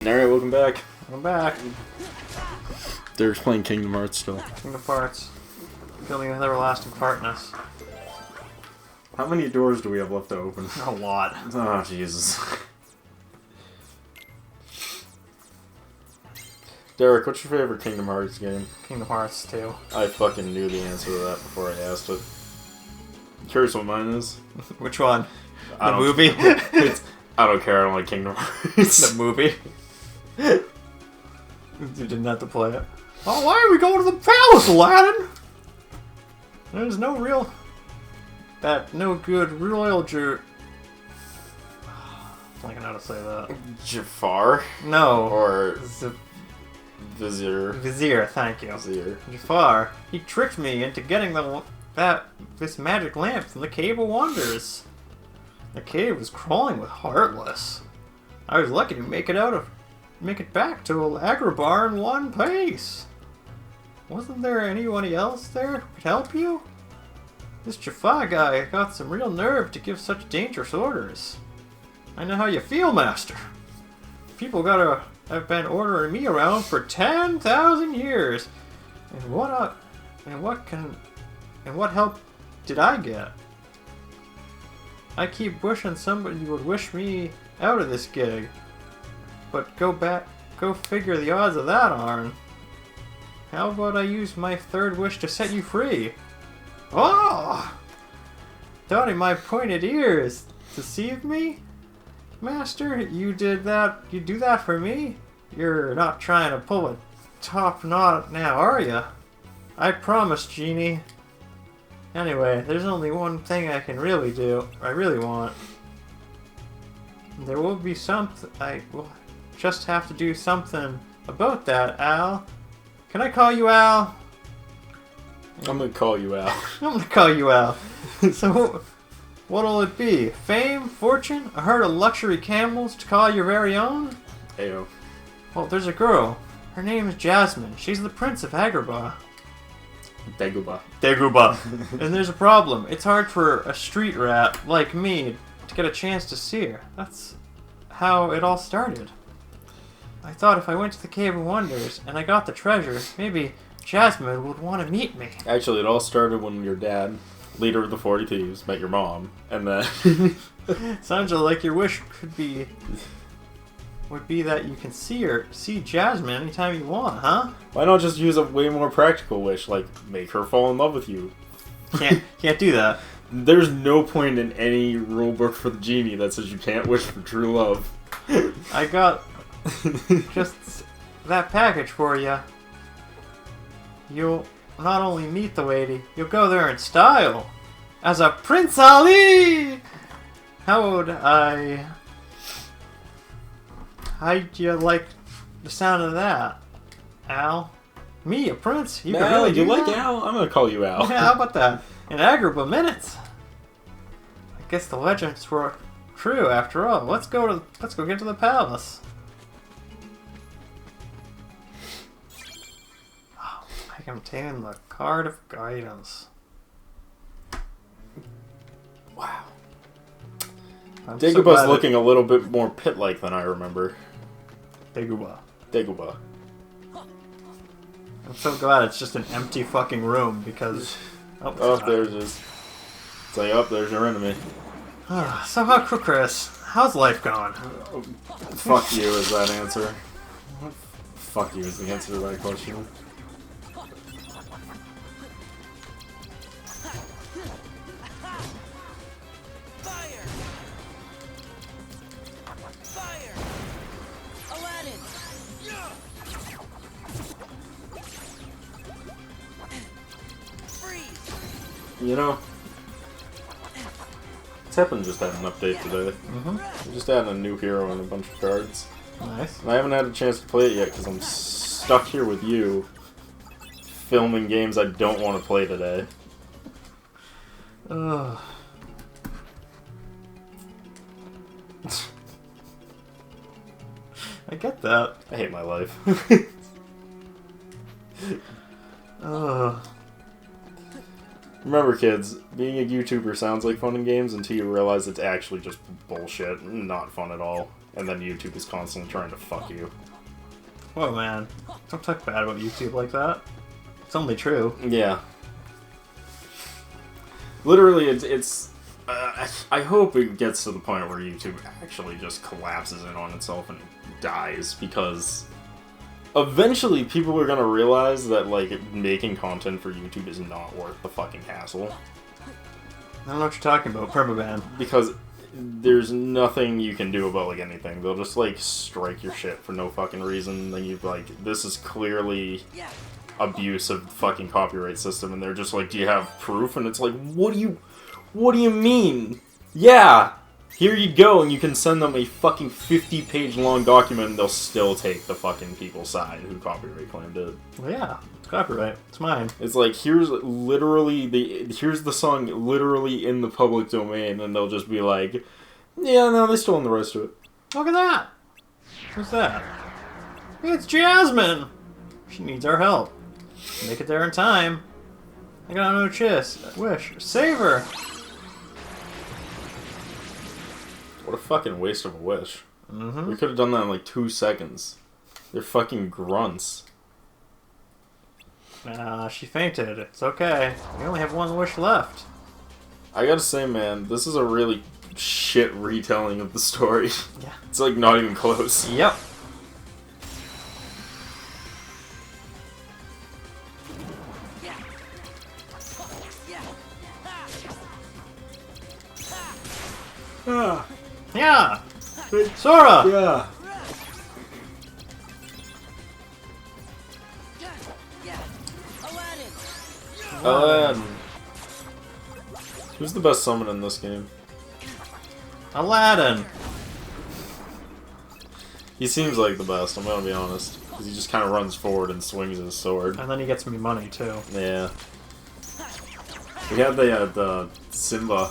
Alright, welcome back. I'm back. They're playing Kingdom Hearts still. Kingdom Hearts. Building with everlasting partness. How many doors do we have left to open? A lot. Oh, Jesus. Derek, what's your favorite Kingdom Hearts game? Kingdom Hearts 2. I fucking knew the answer to that before I asked it. Curious what mine is? Which one? I The don't- movie? I don't care, I don't like Kingdom Hearts. The movie? You didn't have to play it. Oh, why are we going to the palace, Aladdin? There's no real... no good royal Jew... I'm not how to say that. Jafar? No. Or Vizier? Vizier, thank you. Vizier. Jafar. He tricked me into getting this magic lamp from the Cave of Wonders. The cave was crawling with Heartless. I was lucky to make it back to Agrabah in one piece. Wasn't there anyone else there who could help you? This Jafar guy got some real nerve to give such dangerous orders. I know how you feel, Master. People gotta have been ordering me around for 10,000 years. And what help did I get? I keep wishing somebody would wish me out of this gig. But go figure the odds of that, Arn. How about I use my third wish to set you free? Oh! Doubting my pointed ears deceive me? Master, you do that for me? You're not trying to pull a top knot now, are you? I promise, Genie. Anyway, there's only one thing I can really do. I really want. There will be something. I will just have to do something about that, Al. Can I call you Al? I'm gonna call you out. I'm gonna call you Al. So, what'll it be? Fame? Fortune? A herd of luxury camels to call your very own? Ayo. Well, there's a girl. Her name is Jasmine. She's the Prince of Agrabah. Dagobah. And there's a problem. It's hard for a street rat like me to get a chance to see her. That's how it all started. I thought if I went to the Cave of Wonders and I got the treasure, maybe Jasmine would want to meet me. Actually, it all started when your dad, leader of the 40 Thieves, met your mom, and then... Sounds like your wish would be that you can see Jasmine anytime you want, huh? Why not just use a way more practical wish, like make her fall in love with you? Can't do that. There's no point in any rulebook for the genie that says you can't wish for true love. I got just that package for you. You'll not only meet the lady, you'll go there in style as a Prince Ali. How'd you like the sound of that, Al? Me, a prince? You can really do like that? Al? I'm gonna call you Al. Yeah, how about that? In Agrabah minutes. I guess the legends were true after all. Let's go get to the palace. Oh, I can obtain the card of guidance. Wow. I'm so Dagobah's glad looking a little bit more pit-like than I remember. Dagobah. Dagobah. I'm so glad it's just an empty fucking room because... Oh, there's just... It's like, oh, there's your enemy. So how, Chris? How's life going? Fuck you is that answer. Fuck you is the answer to that question. You know, Teppen just had an update today. They just added a new hero and a bunch of cards. Nice. And I haven't had a chance to play it yet because I'm stuck here with you, filming games I don't want to play today. Ugh. I get that. I hate my life. Ugh. Remember, kids, being a YouTuber sounds like fun in games until you realize it's actually just bullshit and not fun at all. and then YouTube is constantly trying to fuck you. Whoa, man. Don't talk bad about YouTube like that. It's only true. Yeah. Literally, it's I hope it gets to the point where YouTube actually just collapses in on itself and dies, because eventually people are gonna realize that, like, making content for YouTube is not worth the fucking hassle. I don't know what you're talking about, permaban. Because there's nothing you can do about, like, anything. They'll just, like, strike your shit for no fucking reason. Then you're like, this is clearly abuse of the fucking copyright system, and they're just like, do you have proof? And it's like, what do you mean? Yeah! Here you go, and you can send them a fucking 50-page long document, and they'll still take the fucking people's side who copyright claimed it. Well, yeah, it's copyright. It's mine. It's like, here's the song literally in the public domain, and they'll just be like, yeah, no, they still own the rest of it. Look at that! Who's that? It's Jasmine! She needs our help. Make it there in time. I got no wish. Save her! What a fucking waste of a wish. Mm-hmm. We could have done that in like 2 seconds. They're fucking grunts. She fainted. It's okay. We only have one wish left. I gotta say, man, this is a really shit retelling of the story. Yeah. It's like not even close. Yep. Yeah! Sora! Yeah. Aladdin. Who's the best summon in this game? Aladdin! He seems like the best, I'm gonna be honest. Because he just kind of runs forward and swings his sword. And then he gets me money, too. Yeah. We had the Simba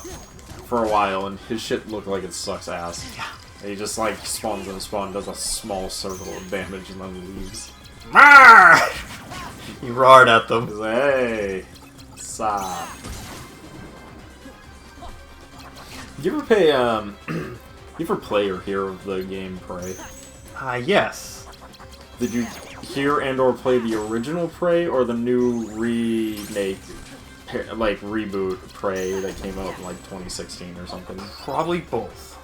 for a while, and his shit looked like it sucks ass. Yeah. And he just, like, spawns and spawn, does a small circle of damage, and then leaves. He roared at them. He's like, hey, sup. You ever pay, you ever play or hear of the game Prey? Yes. Did you hear and or play the original Prey, or the new remake, like, reboot Prey that came out in, like, 2016 or something? Probably both.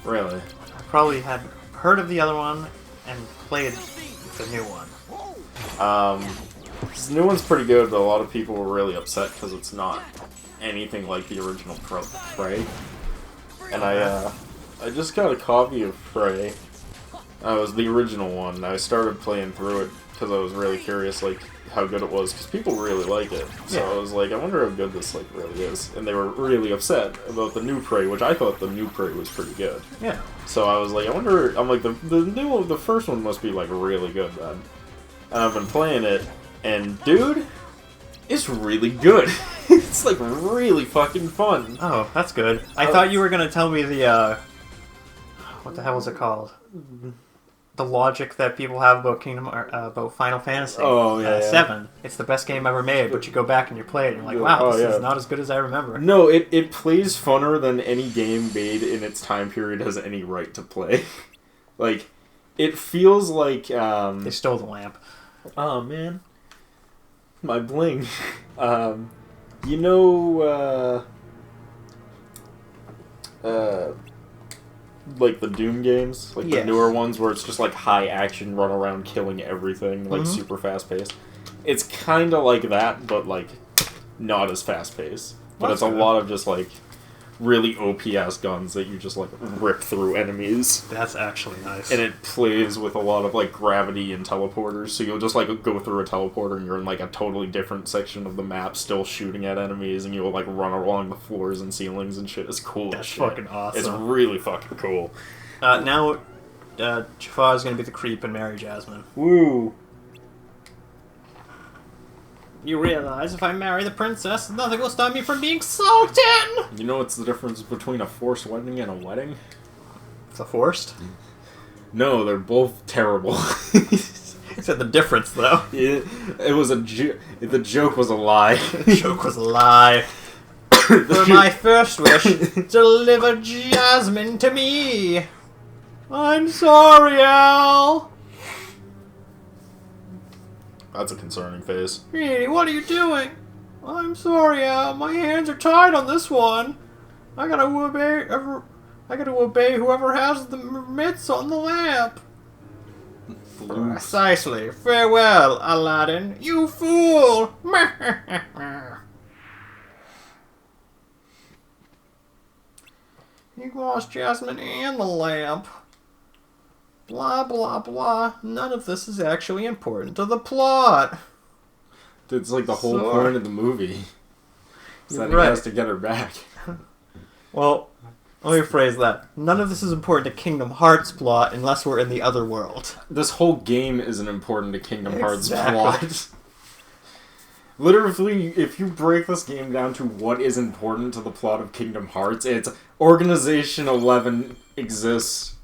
Really? I probably had heard of the other one and played the new one. This new one's pretty good, but a lot of people were really upset because it's not anything like the original Prey. And I just got a copy of Prey. It was the original one. I started playing through it because I was really curious, like, how good it was, because people really like it. So Yeah. I was like, I wonder how good this, like, really is. And they were really upset about the new Prey, which I thought the new Prey was pretty good. Yeah. So I was like, I wonder, I'm like, the first one must be, like, really good then. And I've been playing it, and dude, it's really good. It's, like, really fucking fun. Oh, that's good. I thought you were gonna tell me the, what the hell was it called? The logic that people have about about Final Fantasy. Oh, yeah, yeah. 7. It's the best game ever made, but you go back and you play it and you're like, wow, this is not as good as I remember. No, it plays funner than any game made in its time period has any right to play. Like, it feels like, They stole the lamp. oh, man. My bling. You know, like the Doom games, like the newer ones where it's just like high action, run around killing everything, like super fast paced. It's kind of like that, but like not as fast paced. But it's a lot of just like really OP-ass guns that you just like rip through enemies. That's actually nice. And it plays with a lot of like gravity and teleporters, so you'll just like go through a teleporter and you're in like a totally different section of the map, still shooting at enemies, and you'll like run along the floors and ceilings and shit. It's cool. That's as shit. fucking awesome. It's really fucking cool. Now, Jafar is gonna be the creep and marry Jasmine. Woo! You realize if I marry the princess, nothing will stop me from being Sultan! You know what's the difference between a forced wedding and a wedding? It's a forced? No, they're both terrible. Except the difference, though. It was the joke was a lie. The joke was a lie. For my first wish, deliver Jasmine to me! I'm sorry, Al! That's a concerning face. Hey, what are you doing? I'm sorry, Al. My hands are tied on this one. I gotta obey whoever has the mitts on the lamp. Precisely. Farewell, Aladdin. You fool! You lost Jasmine and the lamp. Blah, blah, blah. None of this is actually important to the plot. It's like the whole point of the movie. Is that he has to get her back. Well, let me phrase that. None of this is important to Kingdom Hearts plot unless we're in the other world. This whole game isn't important to Kingdom Hearts Exactly. plot. Literally, if you break this game down to what is important to the plot of Kingdom Hearts, it's Organization 11 exists,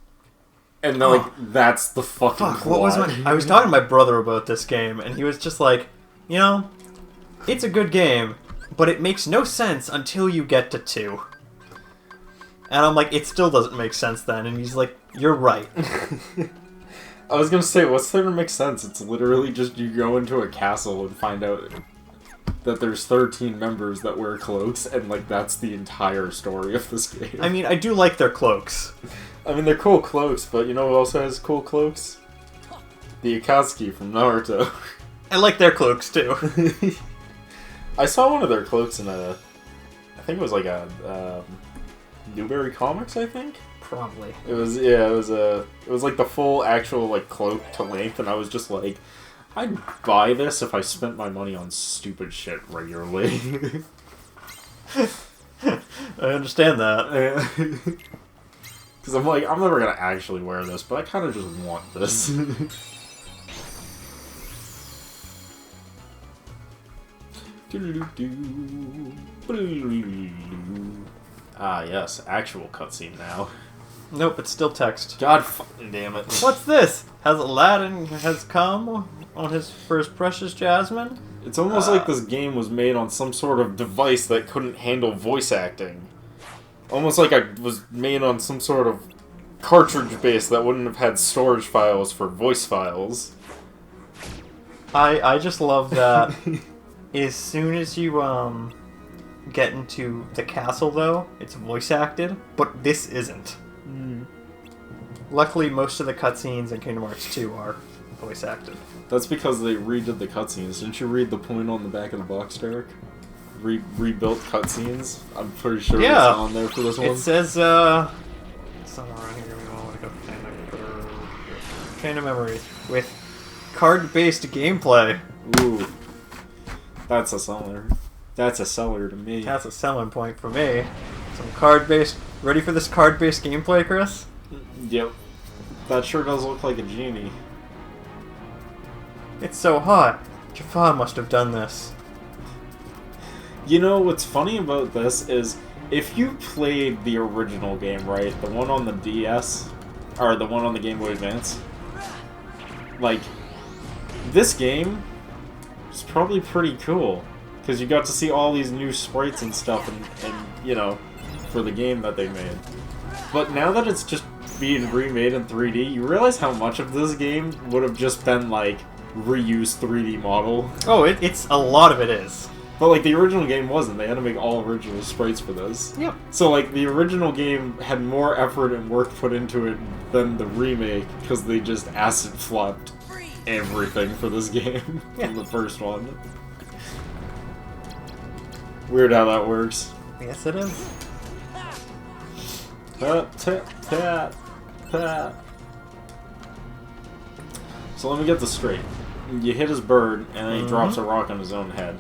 and like that's the fucking plot. What was I was talking to my brother about this game, and he was just like, you know, it's a good game, but it makes no sense until you get to 2. And I'm like, it still doesn't make sense then, and he's like, you're right. I was gonna say, what's there to make sense? It's literally just you go into a castle and find out that there's 13 members that wear cloaks, and like that's the entire story of this game. I mean, I do like their cloaks. I mean, they're cool cloaks, but you know who also has cool cloaks? The Akatsuki from Naruto. I like their cloaks too. I saw one of their cloaks in I think it was like a Newberry Comics, I think? Probably. It was like the full actual like cloak to length, and I was just like, I'd buy this if I spent my money on stupid shit regularly. I understand that. Because I'm like, I'm never gonna actually wear this, but I kind of just want this. Ah, yes, actual cutscene now. Nope, it's still text. God fucking damn it. What's this? Aladdin has come on his first precious Jasmine? It's almost like this game was made on some sort of device that couldn't handle voice acting. Almost like I was made on some sort of cartridge base that wouldn't have had storage files for voice files. I just love that as soon as you get into the castle though, it's voice acted, but this isn't. Luckily, most of the cutscenes in Kingdom Hearts 2 are voice acted. That's because they redid the cutscenes. Didn't you read the point on the back of the box, Derek? Rebuilt cutscenes? I'm pretty sure it's on there for this one. It says, somewhere around here, Chain of Memories, with card-based gameplay. Ooh. That's a seller. That's a seller to me. That's a selling point for me. Some card-based... Ready for this card-based gameplay, Chris? Yep. That sure does look like a genie. It's so hot. Jafar must have done this. You know, what's funny about this is, if you played the original game, right? The one on the DS, or the one on the Game Boy Advance, like, this game is probably pretty cool. Because you got to see all these new sprites and stuff, and you know, for the game that they made. But now that it's just being remade in 3D, you realize how much of this game would have just been, like, reused 3D model. Oh, it's a lot of it is. But, like, the original game wasn't. They had to make all original sprites for this. Yep. So, like, the original game had more effort and work put into it than the remake, because they just acid flopped everything for this game from the first one. Weird how that works. Yes, it is. Tap, tap, tap, tap. So let me get this straight. You hit his bird, and then he drops a rock on his own head.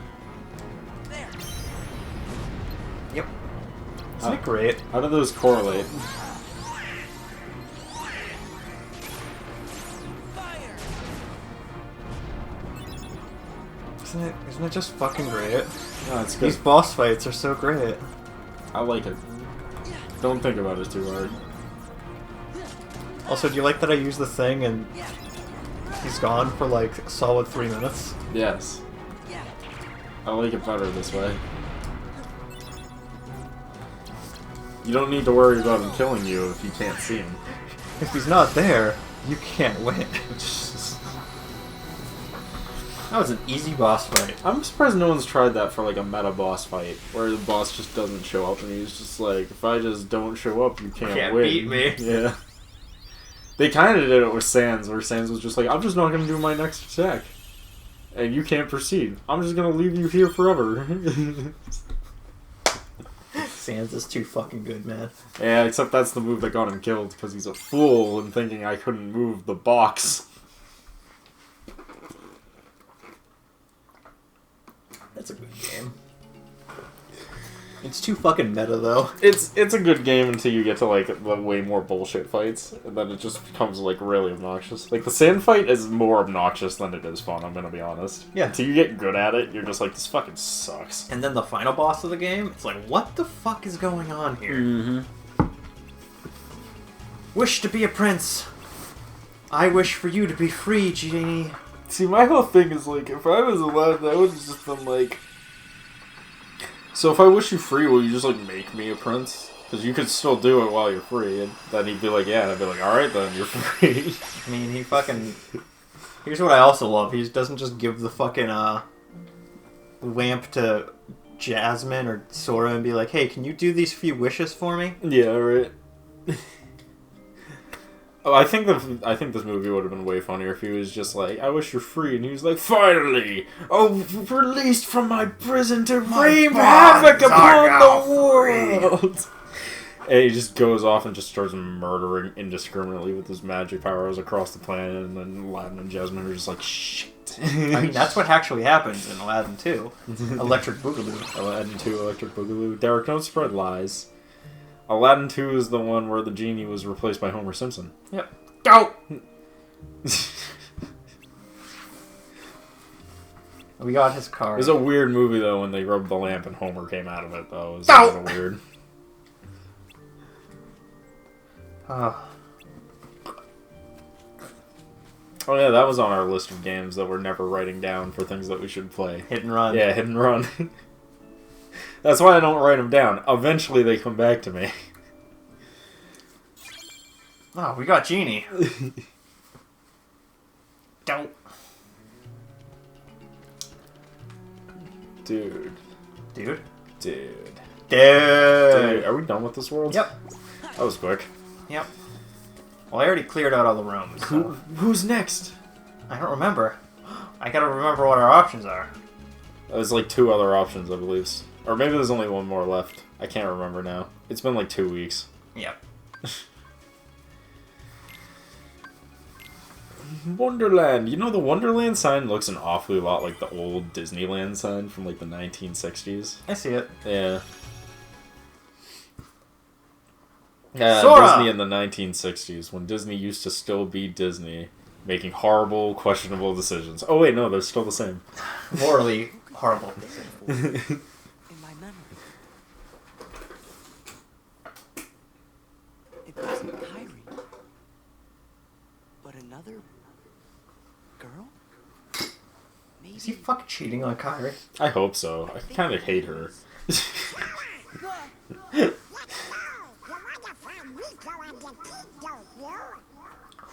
Yep. Isn't it great? How do those correlate? Isn't it just fucking great? No, it's good. These boss fights are so great. I like it. Don't think about it too hard. Also, do you like that I use the thing and he's gone for like a solid 3 minutes? Yes. I like it better this way. You don't need to worry about him killing you if you can't see him. If he's not there, you can't win. That was an easy boss fight. I'm surprised no one's tried that for like a meta boss fight, where the boss just doesn't show up and he's just like, if I just don't show up, you can't win. Beat me. Yeah. They kind of did it with Sans, where Sans was just like, I'm just not going to do my next attack. And you can't proceed. I'm just going to leave you here forever. Sans is too fucking good, man. Yeah, except that's the move that got him killed, because he's a fool and thinking I couldn't move the box. That's a good game. It's too fucking meta, though. It's a good game until you get to, like, the way more bullshit fights, and then it just becomes, like, really obnoxious. Like, the sand fight is more obnoxious than it is fun, I'm gonna be honest. Yeah. Until you get good at it, you're just like, this fucking sucks. And then the final boss of the game, it's like, what the fuck is going on here? Mm-hmm. Wish to be a prince. I wish for you to be free, Genie. See, my whole thing is, like, if I was allowed, I would have just been like... So if I wish you free, will you just, like, make me a prince? Because you could still do it while you're free. And then he'd be like, yeah. And I'd be like, alright then, you're free. I mean, he fucking... Here's what I also love. He doesn't just give the fucking, lamp to Jasmine or Sora and be like, hey, can you do these few wishes for me? Yeah, right. Oh, I think this movie would have been way funnier if he was just like, I wish you're free, and he was like, finally! Oh, released from my prison to wreak havoc upon the world! And he just goes off and just starts murdering indiscriminately with his magic powers across the planet, and then Aladdin and Jasmine are just like, shit. I mean, that's what actually happens in Aladdin 2. Electric Boogaloo. Aladdin 2, Electric Boogaloo. Derek, don't spread lies. Aladdin 2 is the one where the genie was replaced by Homer Simpson. Yep. Go! We got his card. It was a weird movie, though, when they rubbed the lamp and Homer came out of it, though. It was kind of weird. Oh, yeah, that was on our list of games that we're never writing down for things that we should play. hit and run. Yeah, hit and run. That's why I don't write them down. Eventually they come back to me. Oh, we got Genie. Don't. Dude. Dude? Dude. Dude. Are we done with this world? Yep. That was quick. Yep. Well, I already cleared out all the rooms. So. Who's next? I don't remember. I gotta remember what our options are. There's like 2 other options, I believe. Or maybe there's only 1 more left. I can't remember now. It's been like 2 weeks. Yep. Wonderland. You know, the Wonderland sign looks an awfully lot like the old Disneyland sign from like the 1960s. I see it. Yeah. Sora! Disney in the 1960s, when Disney used to still be Disney, making horrible, questionable decisions. Oh wait, no, they're still the same. Morally horrible. In my memory. It wasn't Kyrie, but another girl? Maybe. Is he fucking cheating on Kyrie? I hope so. I kind of hate her.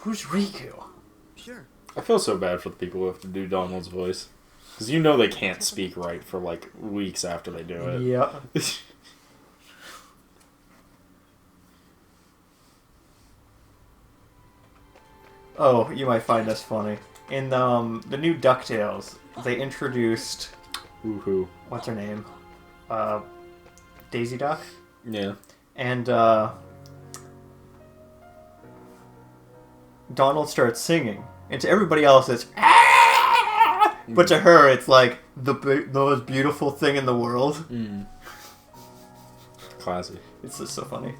Who's Riku? Sure. I feel so bad for the people who have to do Donald's voice. Because you know they can't speak right for like weeks after they do it. Yeah. Oh, you might find this funny. In the new DuckTales, they introduced... Woohoo. What's her name? Daisy Duck? Yeah. And, Donald starts singing. And to everybody else, it's... "Ah!" But to her, it's like the most beautiful thing in the world. Mm. Classy. It's just so funny.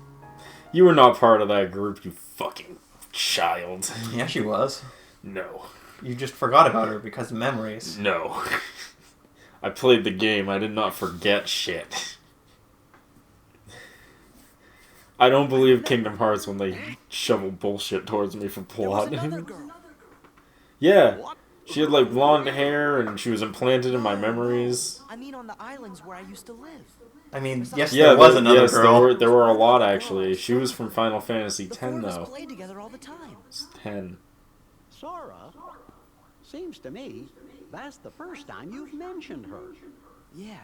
You were not part of that group, you fucking child. Yeah, she was. No. You just forgot about her because of memories. No. I played the game. I did not forget shit. I don't believe Kingdom Hearts when they shovel bullshit towards me for plot. Yeah. She had like blonde hair and she was implanted in my memories. I mean on the islands where I used to live. I mean, yes, Yeah, there was another girl. There were a lot actually. She was from Final Fantasy The X four of us though. played together all the time. It's 10. Sora? Seems to me that's the first time you've mentioned her. Yeah.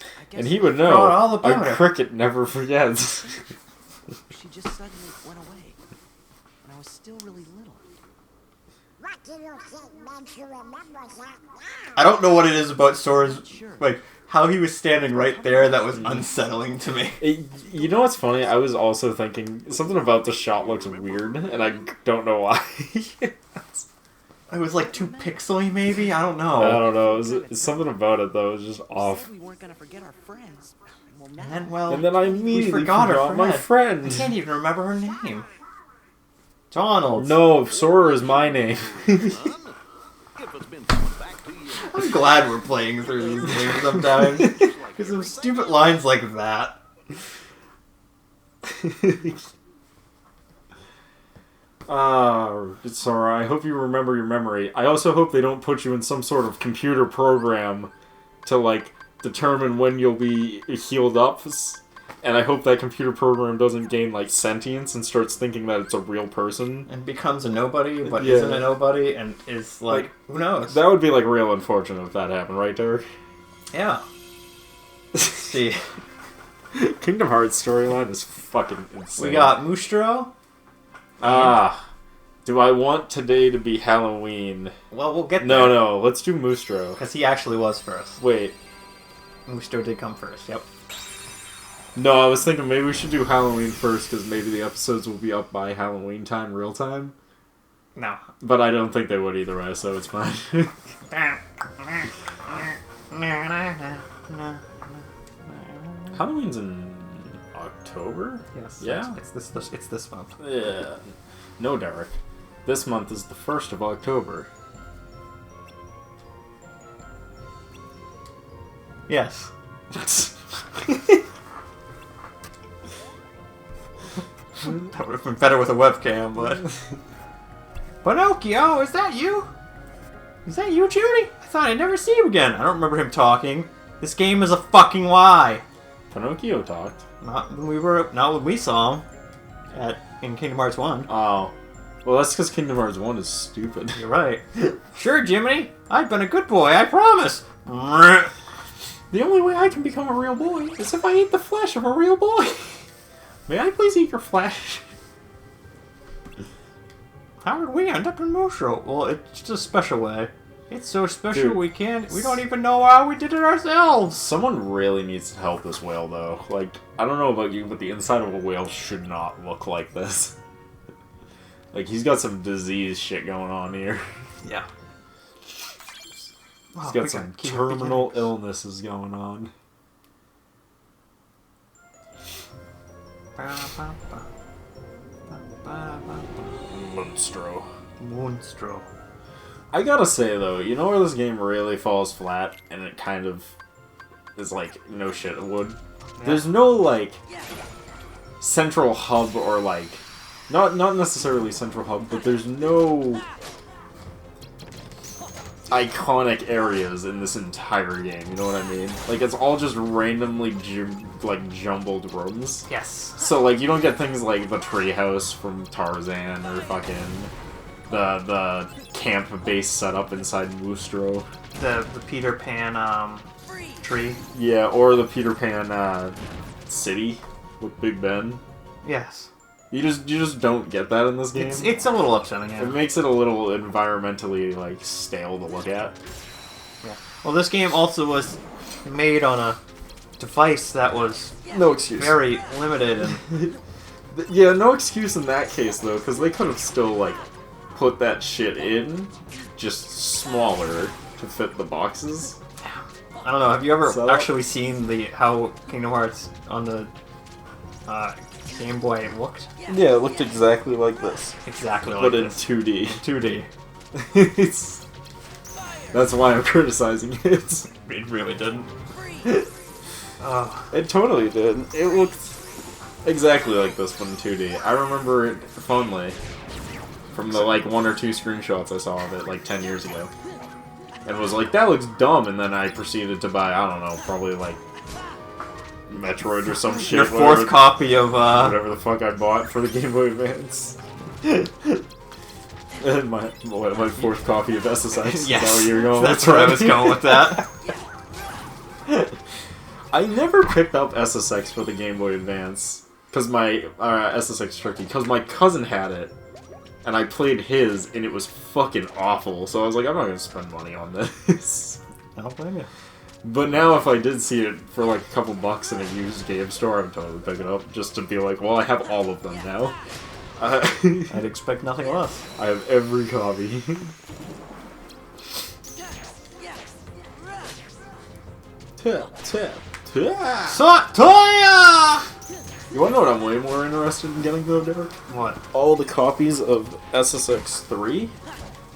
I guess And he would know. Forgot all about A her. cricket never forgets. she just suddenly went away. And I was still really little. What do you think makes you remember that now? I don't know what it is about Sora's, Sure. like, how he was standing right there that was unsettling to me. You know what's funny? I was also thinking something about the shot looks weird, and I don't know why. It was like too pixely, maybe? I don't I know. don't know. It's something about it though. It was just We off. said we weren't gonna forget our friends. Well, now, And well, And then I we immediately forgot her forgot my friend. I can't even remember her name. Donald. No, Sora is my name. I'm glad we're playing through these games sometimes. Because of stupid lines like that. Sora, I hope you remember your memory. I also hope they don't put you in some sort of computer program to, like, determine when you'll be healed up. And I hope that computer program doesn't gain, like, sentience and starts thinking that it's a real person. And becomes a nobody, but Yeah. isn't a nobody, and is like, who knows? That would be, like, real unfortunate if that happened, right, Derek? Yeah. See, Kingdom Hearts storyline is fucking insane. we got Mustro. Do I want today to be Halloween? Well, we'll get No, there. no, let's do Mustro. Because he actually was first. Wait. Mustro did come first, yep. No, I was thinking maybe we should do Halloween first, because maybe the episodes will be up by Halloween time, real time. No. But I don't think they would either way, so it's fine. Halloween's in October? Yes. Yeah? It's this month. Yeah. No, Derek. This month is the 1st of October. Yes. That would have been better with a webcam, but... Pinocchio, is that you? Is that you, Judy? I thought I'd never see you again. I don't remember him talking. This game is a fucking lie. Pinocchio talked. Not when we saw him in Kingdom Hearts 1. Oh. Well, that's because Kingdom Hearts 1 is stupid. You're right. Sure, Jiminy. I've been a good boy, I promise. The only way I can become a real boy is if I eat the flesh of a real boy. May I please eat your flesh? How did we end up in Mustro? Well, it's just a special way. It's so special Dude. we don't even know how we did it ourselves. Someone really needs to help this whale, though. Like, I don't know about you, but the inside of a whale should not look like this. Like, he's got some disease shit going on here. Yeah. He's got some terminal illnesses going on. Monstro. Monstro. I gotta say, though, you know where this game really falls flat, and it kind of is like, no shit, it would? Yeah. There's no, like, central hub or, like, not necessarily central hub, but there's no iconic areas in this entire game, you know what I mean? Like, it's all just randomly, jumbled rooms. Yes. So, like, you don't get things like the treehouse from Tarzan, or fucking the camp base setup inside Mustro. The Peter Pan tree. Yeah, or the Peter Pan city with Big Ben. Yes. You just don't get that in this game. It's a little upsetting. It Yeah. makes it a little environmentally, like, stale to look at. Yeah. Well, this game also was made on a device that was No excuse. very limited and Yeah, no excuse in that case, though, because they could have still, like, put that shit in, just smaller to fit the boxes. I don't know. Have you ever So- actually seen how Kingdom Hearts on the Game Boy looked? Yeah, it looked exactly like this. Exactly like But in this. 2D. 2D. That's why I'm criticizing it. It really didn't. It totally did. It looked exactly like this but in 2D. I remember it fondly from the, like, 1 or 2 screenshots I saw of it, like, 10 years ago. And was like, that looks dumb, and then I proceeded to buy, I don't know, probably, like, Metroid or some shit. Your fourth copy of whatever the fuck I bought for the Game Boy Advance. And my fourth copy of SSX. Yes, is that where you're going that's with where I that? was going with that. I never picked up SSX for the Game Boy Advance because my SSX Tricky because my cousin had it, and I played his, and it was fucking awful. So I was like, I'm not gonna spend money on this. I don't blame you. But now, if I did see it for like a couple bucks in a used game store, I'd totally pick it up just to be like, well, I have all of them now. I'd expect nothing less. I have every copy. Tap, tap, tap. Toya! You wanna know what I'm way more interested in getting though, Derek? What? All the copies of SSX 3,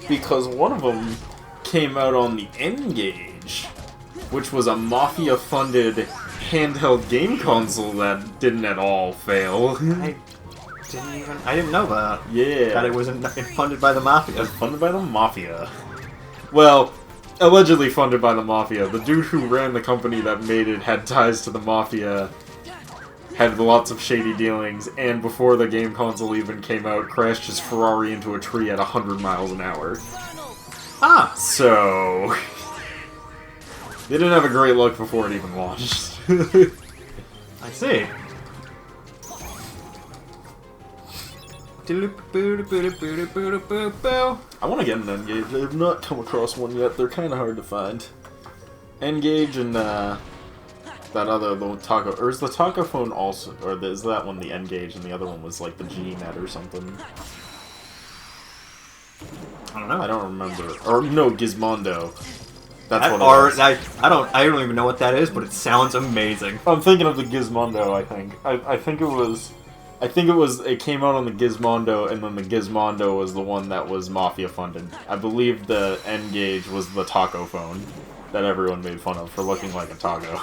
because one of them came out on the N-Gage, which was a Mafia-funded handheld game console that didn't at all fail. I didn't know that. Yeah. That it wasn't funded by the Mafia. Funded by the Mafia. Well, allegedly funded by the Mafia. The dude who ran the company that made it had ties to the Mafia, had lots of shady dealings, and before the game console even came out, crashed his Ferrari into a tree at 100 miles an hour. Ah! So... they didn't have a great look before it even launched. I see. I want to get an N-Gage. I have not come across one yet. They're kind of hard to find. N-Gage and that other, the Taco... Or is the Taco phone also... Or is that one the N-Gage and the other one was like the G-Net or something? I don't know. I don't remember. Or no, Gizmondo. That's That, what it or was. I don't even know what that is, but it sounds amazing. I'm thinking of the Gizmondo, I think. I think it was, it came out on the Gizmondo, and then the Gizmondo was the one that was Mafia funded. I believe the N-Gage was the Taco phone that everyone made fun of for looking like a taco.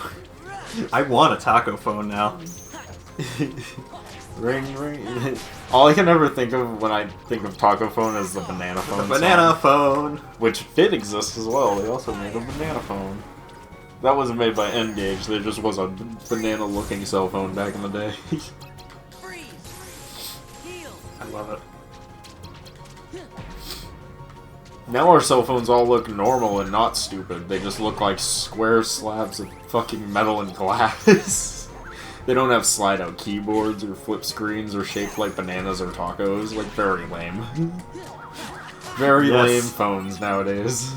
I want a taco phone now. Ring, ring. All I can ever think of when I think of taco phone is the banana phone. The banana song, phone. which did exist as well. They also made a banana phone. That wasn't made by N-Gage. There just was a banana-looking cell phone back in the day. I love it. Now our cell phones all look normal and not stupid. They just look like square slabs of fucking metal and glass. They don't have slide-out keyboards or flip screens or shaped like bananas or tacos. Like, very lame. Very lame phones nowadays.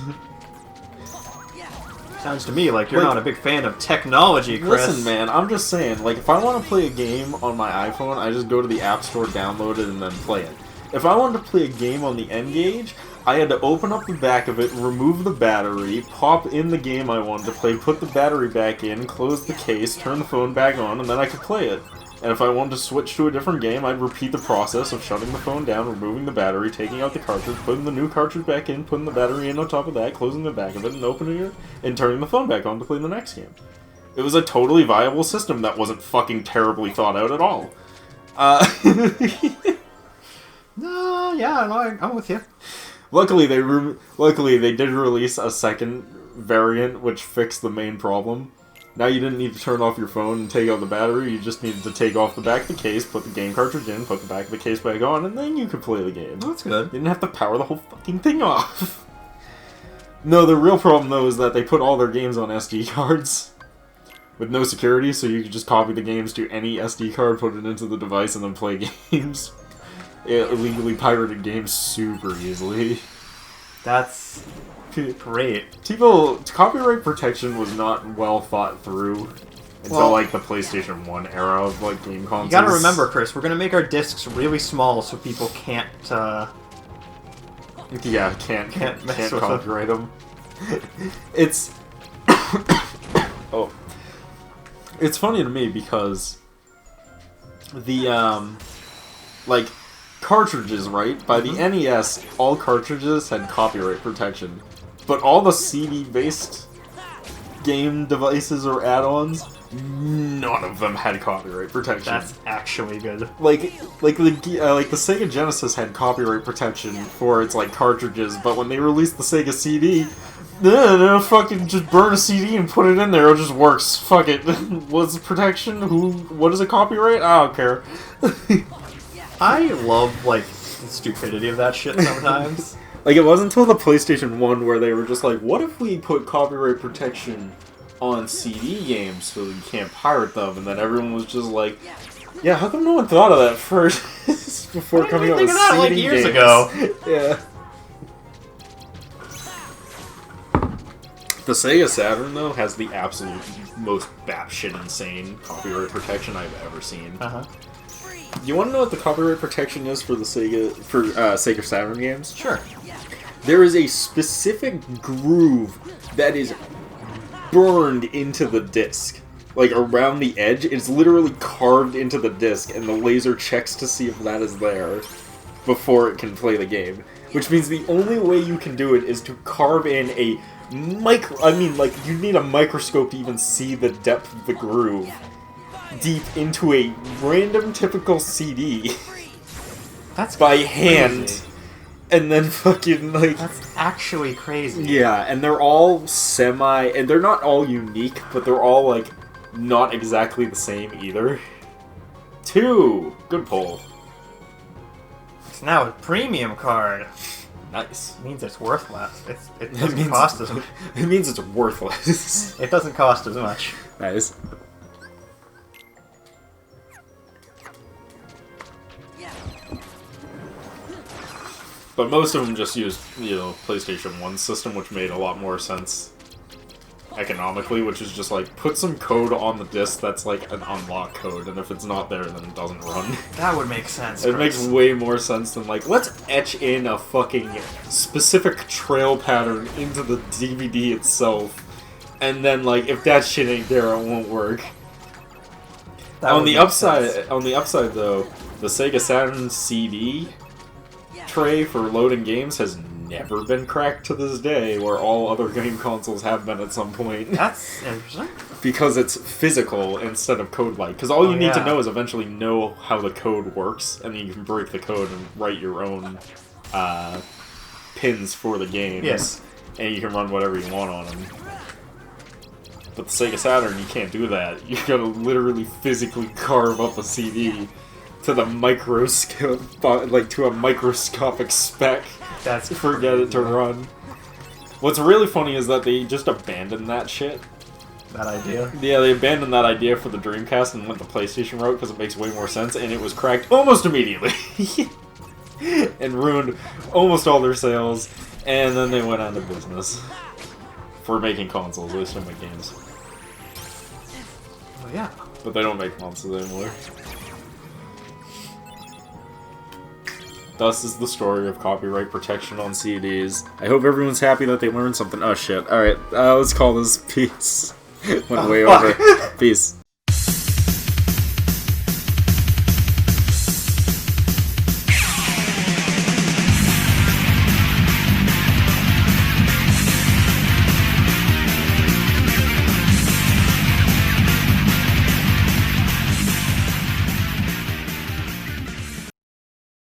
Sounds to me like you're not a big fan of technology, Chris. Listen, man, I'm just saying, like, if I want to play a game on my iPhone, I just go to the App Store, download it, and then play it. If I wanted to play a game on the N-Gage, I had to open up the back of it, remove the battery, pop in the game I wanted to play, put the battery back in, close the case, turn the phone back on, and then I could play it. And if I wanted to switch to a different game, I'd repeat the process of shutting the phone down, removing the battery, taking out the cartridge, putting the new cartridge back in, putting the battery in on top of that, closing the back of it, and opening it, and turning the phone back on to play the next game. It was a totally viable system that wasn't fucking terribly thought out at all. No, yeah, no, I'm with you. Luckily, they did release a second variant which fixed the main problem. Now you didn't need to turn off your phone and take out the battery, you just needed to take off the back of the case, put the game cartridge in, put the back of the case back on, and then you could play the game. That's good. You didn't have to power the whole fucking thing off. No, the real problem though is that they put all their games on SD cards. With no security, so you could just copy the games to any SD card, put it into the device, and then play games. Illegally pirated games super easily. That's great. Copyright protection was not well thought through until like the PlayStation 1 era of like game consoles. You gotta remember, Chris, we're gonna make our discs really small so people can't yeah, can't mess with copyright them. It's oh, it's funny to me because the like cartridges, right? By the NES, all cartridges had copyright protection, but all the CD-based game devices or add-ons, none of them had copyright protection. That's actually good. Like the Sega Genesis had copyright protection for its like cartridges, but when they released the Sega CD, No, fucking just burn a CD and put it in there. It just works. Fuck it. What's protection? What is a copyright? I don't care. I love, like, the stupidity of that shit sometimes. Like, it wasn't until the PlayStation 1 where they were just like, what if we put copyright protection on CD games so you can't pirate them? And then everyone was just like, yeah, how come no one thought of that first before coming out with that, CD like, games? years ago. Yeah. The Sega Saturn, though, has the absolute most batshit insane copyright protection I've ever seen. Uh-huh. You want to know what the copyright protection is for the Sega Saturn games? Sure. There is a specific groove that is burned into the disc. Like, around the edge, it's literally carved into the disc, and the laser checks to see if that is there before it can play the game. Which means the only way you can do it is to carve in a you need a microscope to even see the depth of the groove deep into a random typical CD. That's by hand. crazy. And then fucking, like... That's actually crazy. Yeah, and they're all and they're not all unique, but they're all, like, not exactly the same either. 2! Good pull. It's now a premium card. Nice. It means it's worth less. It doesn't cost as much. It means it's worthless. It doesn't cost as much. Nice. But most of them just used, PlayStation 1 system, which made a lot more sense economically, which is just like, put some code on the disc that's like an unlock code, and if it's not there, then it doesn't run. That would make sense, It Chris. makes way more sense than like, let's etch in a fucking specific trail pattern into the DVD itself, and then like, if that shit ain't there, it won't work. On the upside though, the Sega Saturn CD tray for loading games has never been cracked to this day, where all other game consoles have been at some point. That's interesting. Because it's physical instead of code-like. Because all you need to yeah. know is eventually know how the code works, and then you can break the code and write your own pins for the games. Yes. And you can run whatever you want on them. But the Sega Saturn, you can't do that. You gotta literally physically carve up a CD to the microscope, like to a microscopic spec. That's for it to run. What's really funny is that they just abandoned that shit. that idea. Yeah, they abandoned that idea for the Dreamcast and went the PlayStation route because it makes way more sense, and it was cracked almost immediately. And ruined almost all their sales, and then they went out of business. For making consoles, they still make games. Oh yeah. But they don't make consoles anymore. Thus is the story of copyright protection on CDs. I hope everyone's happy that they learned something. Oh shit. Alright, let's call this peace. Went way over. Peace.